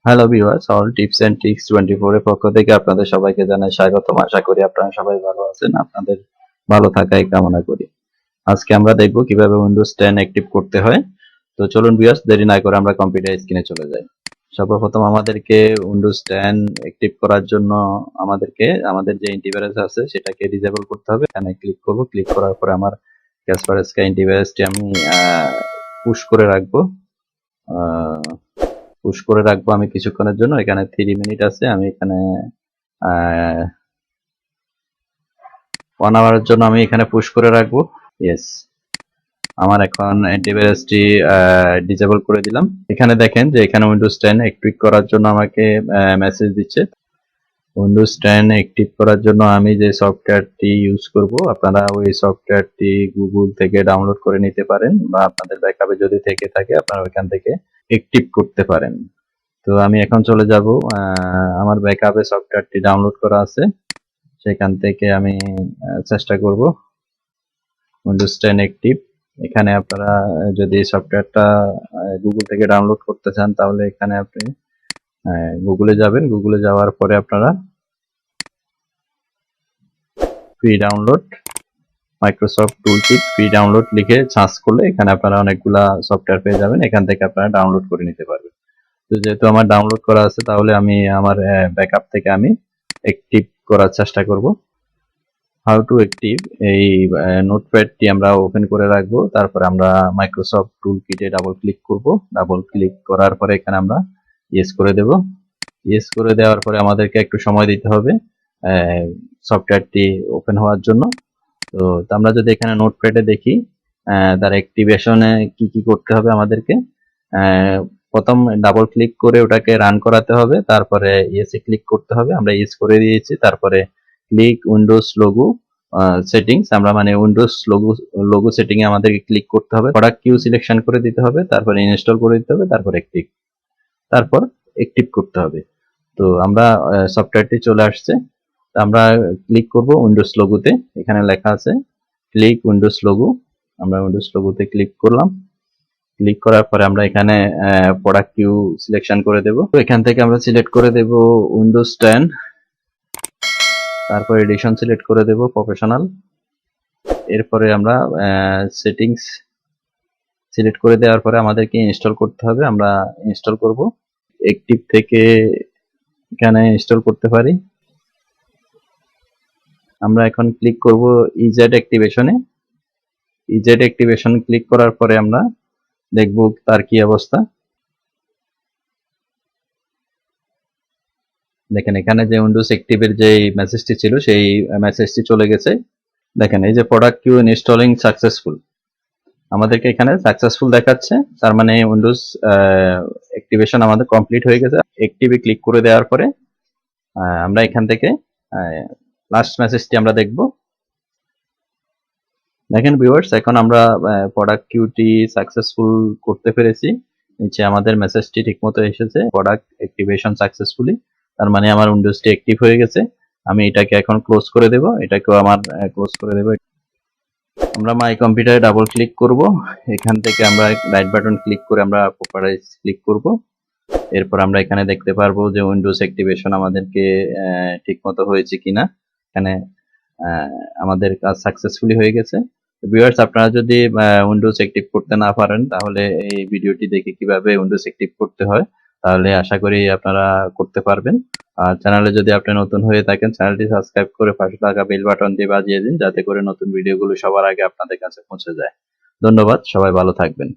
Hello viewers, all tips and tricks 24 এর পক্ষ থেকে আপনাদের সবাইকে জানাই স্বাগতম। আশা করি আপনারা সবাই ভালো আছেন। আপনাদের ভালো থাকাই কামনা করি। আজকে আমরা দেখব কিভাবে উইন্ডোজ 10 অ্যাক্টিভ করতে হয়। তো চলুন ভিউয়ার্স, দেরি না করে আমরা কম্পিউটার স্ক্রিনে চলে যাই। সর্বপ্রথম আমাদেরকে উইন্ডোজ 10 অ্যাক্টিভ করার জন্য আমাদের যে অ্যান্টিভাইরাস আছে সেটাকে ডিসেবল করতে হবে। এখানে ক্লিক করব। ক্লিক করার পরে আমার ক্যাসপারস্কি অ্যান্টিভাইরাসটি আমি পুশ করে রাখবো। পুশ করে রাখবো আমি কিছুক্ষণের জন্য। এখানে 3 মিনিট আছে। আমি এখানে 1 আওয়ারের জন্য আমি এখানে পুশ করে রাখবো। ইয়েস, আমার এখন অ্যান্টিভাইরাসটি ডিসেবল করে দিলাম। এখানে দেখেন যে এখানে উইন্ডোজ 10 অ্যাক্টিভ করার জন্য আমাকে মেসেজ দিচ্ছে। উইন্ডোজ 10 অ্যাক্টিভ করার জন্য আমি যে সফটওয়্যারটি ইউজ করব, আপনারা ওই সফটওয়্যারটি গুগল থেকে ডাউনলোড করে নিতে পারেন, বা আপনাদের ব্যাকআপে যদি থেকে থাকে আপনারা ওইখান থেকে অ্যাক্টিভ করতে পারেন। তো আমি এখন চলে যাব, আমার ব্যাকআপে সফটওয়্যারটি ডাউনলোড করা আছে, সেখান থেকে আমি চেষ্টা করব উইন্ডোজ 10 অ্যাক্টিভ। এখানে আপনারা যদি সফটওয়্যারটা গুগল থেকে ডাউনলোড করতে চান তাহলে এখানে আপনি গুগলে যাবেন। গুগলে যাওয়ার পরে আপনারা free download Microsoft toolkit free download লিখে সার্চ করলে এখানে আপনারা অনেকগুলা সফটওয়্যার পেয়ে যাবেন। এখান থেকে আপনারা ডাউনলোড করে নিতে পারবেন। তো যেহেতু আমার ডাউনলোড করা আছে তাহলে আমি আমার ব্যাকআপ থেকে আমি অ্যাক্টিভ করার চেষ্টা করব। হাউ টু অ্যাক্টিভ, এই নোটপ্যাডটি আমরা ওপেন করে রাখবো। তারপরে আমরা মাইক্রোসফট টুলকিটে ডাবল ক্লিক করব। ডাবল ক্লিক করার পরে এখানে আমরা ইয়েস করে দেব। ইয়েস করে দেওয়ার পরে আমাদেরকে একটু সময় দিতে হবে সফটওয়্যারটি ওপেন হওয়ার জন্য। তো আমরা যদি এখানে নোটপ্যাডে দেখি তার অ্যাক্টিভেশনে কি কি করতে হবে আমাদেরকে, প্রথম ডাবল ক্লিক করে ওটাকে রান করাতে হবে, তারপরে ইয়েসে ক্লিক করতে হবে। আমরা ইয়েস করে দিয়েছি। তারপরে ক্লিক উইন্ডোজ লোগো সেটিংস, আমরা মানে উইন্ডোজ লোগো সেটিং এ আমাদেরকে ক্লিক করতে হবে। প্রোডাক্ট কিউ সিলেকশন করে দিতে হবে, তারপরে ইনস্টল করে দিতে হবে, তারপর অ্যাক্টিভ করতে হবে। তো আমরা সফটওয়্যারটি চলে আসছে। আমরা ক্লিক করব উইন্ডোজ লোগোতে। এখানে লেখা আছে ক্লিক উইন্ডোজ লোগো। আমরা উইন্ডোজ লোগোতে ক্লিক করলাম। ক্লিক করার পরে আমরা এখানে প্রোডাক্ট কিউ সিলেকশন করে দেব। তো এখান থেকে আমরা সিলেক্ট করে দেব উইন্ডোজ 10, তারপর এডিশন সিলেক্ট করে দেব প্রফেশনাল। এরপরে আমরা সেটিংস সিলেক্ট করে দেওয়ার পরে আমাদেরকে ইনস্টল করতে হবে। আমরা ইনস্টল করব। অ্যাক্টিভ থেকে এখানে ইনস্টল করতে পারি। আমরা এখন ক্লিক করব ইজেড অ্যাক্টিভেশনে। ইজেড অ্যাক্টিভেশন ক্লিক করার পরে আমরা দেখব তার কি অবস্থা। দেখেন এখানে যে উইন্ডোজ অ্যাক্টিভের যে মেসেজটি ছিল সেই মেসেজটি চলে গেছে। দেখেন এই যে প্রোডাক্ট কিউ ইনস্টলিং সাকসেসফুল, আমাদেরকে এখানে সাকসেসফুল দেখাচ্ছে। তার মানে উইন্ডোজ অ্যাক্টিভেশন আমাদের কমপ্লিট হয়ে গেছে। অ্যাক্টিভে ক্লিক করে দেওয়ার পরে আমরা এখান থেকে লাস্ট মেসেজটি আমরা দেখব। দেখেন ভিউয়ার্স, এখন আমরা প্রোডাক্ট কিউটি সাকসেসফুল করতে পেরেছি। নিচে আমাদের মেসেজটি ঠিকমতো এসেছে, প্রোডাক্ট অ্যাক্টিভেশন সাকসেসফুলি। তার মানে আমার উইন্ডোজটি অ্যাক্টিভ হয়ে গেছে। আমি এটাকে এখন ক্লোজ করে দেব। এটাকেও আমার ক্লোজ করে দেব। আমরা মাই কম্পিউটারে ডাবল ক্লিক করব। এখান থেকে আমরা রাইট বাটন ক্লিক করে আমরা প্রপারাইজ ক্লিক করব। এরপর আমরা এখানে দেখতে পারবো যে উইন্ডোজ অ্যাক্টিভেশন আমাদেরকে ঠিকমতো হয়েছে কিনা। এখানে আমাদের কাজ সাকসেসফুলি হয়ে গেছে। ভিউয়ার্স, আপনারা যদি উইন্ডোজ অ্যাক্টিভ করতে না পারেন তাহলে এই ভিডিওটি দেখে কিভাবে উইন্ডোজ অ্যাক্টিভ করতে হয় তাহলে আশা করি আপনারা করতে পারবেন। আর চ্যানেলে যদি আপনি নতুন হয়ে থাকেন চ্যানেলটি সাবস্ক্রাইব করে পাশে থাকা বেল বাটন দিয়ে বাজিয়ে দিন, যাতে করে নতুন ভিডিওগুলো সবার আগে আপনাদের কাছে পৌঁছে যায়। ধন্যবাদ, সবাই ভালো থাকবেন।